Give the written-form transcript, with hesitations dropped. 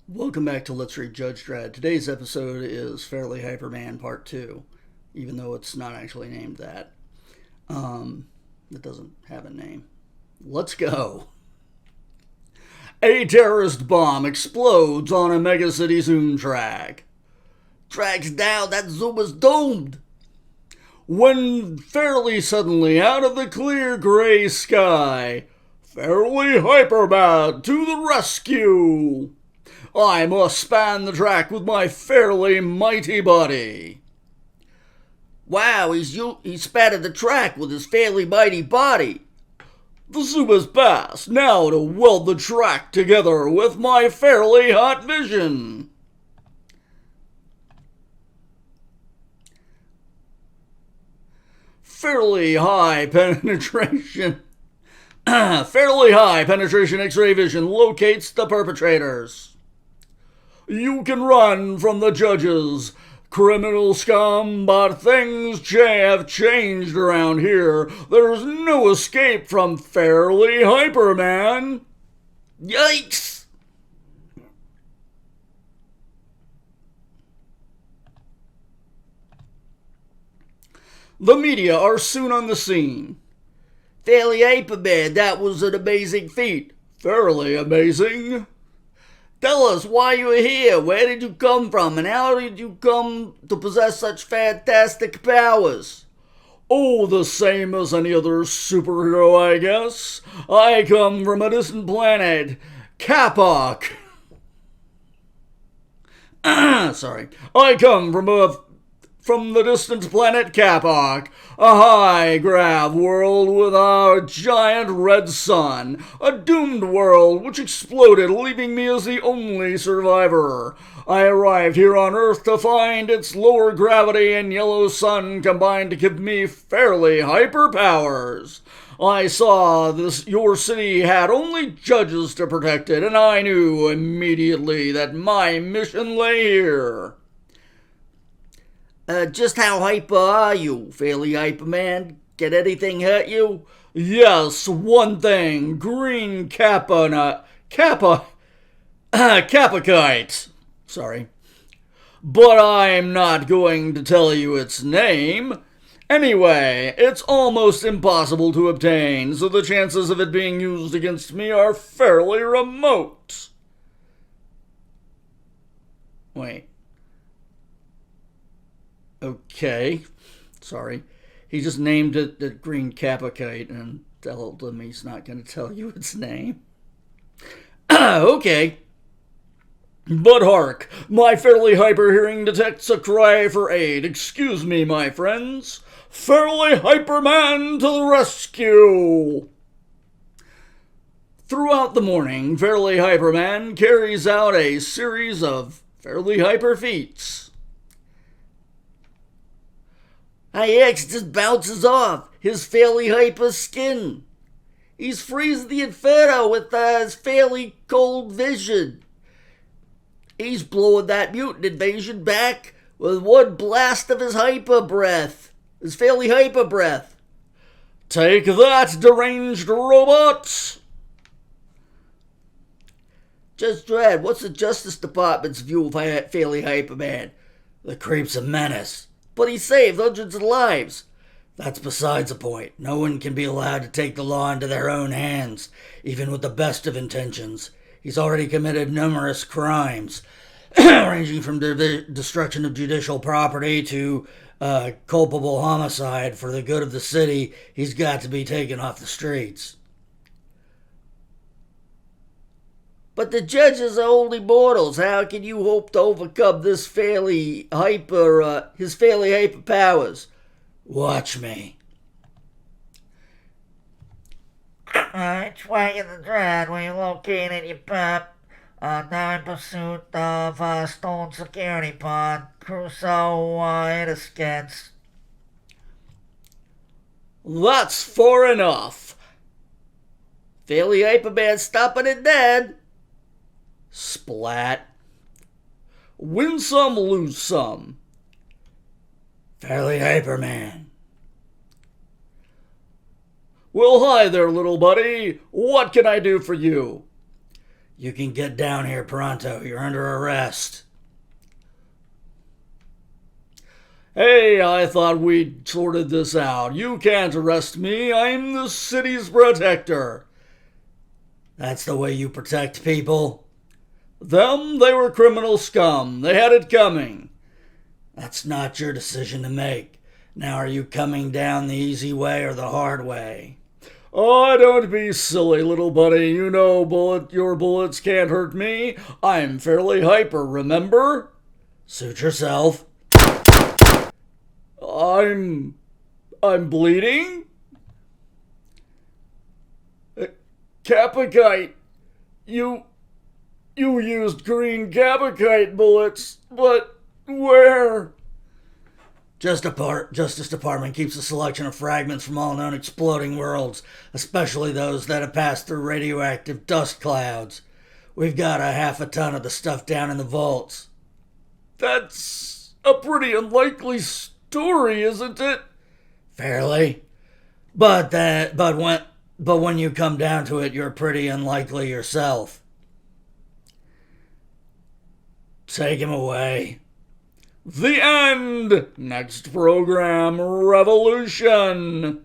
Welcome back to Let's Read Judge Dredd. Today's episode is Fairly Hyperman Part 2, even though it's not actually named that. It doesn't have a name. Let's go. A terrorist bomb explodes on a megacity Zoom track. Track's down, that Zoom is doomed. When fairly suddenly, out of the clear gray sky, Fairly Hyperman to the rescue. I must span the track with my fairly mighty body. Wow, he spatted the track with his fairly mighty body. The zoom has passed, now to weld the track together with my fairly hot vision. Fairly high penetration X-ray vision locates the perpetrators. You can run from the judges, criminal scum, but things have changed around here. There's no escape from Fairly Hyperman. Yikes! The media are soon on the scene. Fairly Hyperman, that was an amazing feat. Fairly amazing. Tell us why you were here, where did you come from, and how did you come to possess such fantastic powers? Oh, the same as any other superhero, I guess. I come from a distant planet, Kapok. Sorry. I come from the distant planet Kapok, a high-grav world with a giant red sun, a doomed world which exploded, leaving me as the only survivor. I arrived here on Earth to find its lower gravity and yellow sun combined to give me fairly hyper powers. I saw your city had only judges to protect it, and I knew immediately that my mission lay here. Just how hyper are you, Fairly Hyperman? Can anything hurt you? Yes, one thing. Green Kapokite. Sorry. But I'm not going to tell you its name. Anyway, it's almost impossible to obtain, so the chances of it being used against me are fairly remote. Wait. Okay. Sorry. He just named it the Green Kapokite and told him he's not going to tell you its name. Okay. But hark, my fairly hyper hearing detects a cry for aid. Excuse me, my friends. Fairly Hyperman to the rescue! Throughout the morning, Fairly Hyperman carries out a series of fairly hyper feats. IX just bounces off his fairly hyper skin. He's freezing the inferno with his fairly cold vision. He's blowing that mutant invasion back with one blast of his hyper breath. His fairly hyper breath. Take that, deranged robot! Judge Dredd, what's the Justice Department's view of Fairly Hyperman? The creep's a menace. But he saved hundreds of lives. That's besides the point. No one can be allowed to take the law into their own hands, even with the best of intentions. He's already committed numerous crimes, ranging from destruction of judicial property to culpable homicide. For the good of the city, he's got to be taken off the streets. But the judges are only mortals. How can you hope to overcome this his fairly hyper powers? Watch me. Which way in the Dredd were you located, you pup? Now in pursuit of stolen security pod. Crusoe, hit us, kids. That's far enough. Fairly Hyperman stopping it dead. Splat. Win some, lose some. Fairly Hyperman. Well, hi there, little buddy. What can I do for you? You can get down here pronto. You're under arrest. Hey, I thought we'd sorted this out. You can't arrest me. I'm the city's protector. That's the way you protect people? They were criminal scum. They had it coming. That's not your decision to make. Now, are you coming down the easy way or the hard way? Oh, don't be silly, little buddy. You know your bullets can't hurt me. I'm fairly hyper, remember? Suit yourself. I'm bleeding? Capacite. You used green Capacite bullets, but where? Justice Department keeps a selection of fragments from all known exploding worlds, especially those that have passed through radioactive dust clouds. We've got a half a ton of the stuff down in the vaults. That's a pretty unlikely story, isn't it? Fairly. But when you come down to it, you're pretty unlikely yourself. Take him away. The end! Next program, Revolution!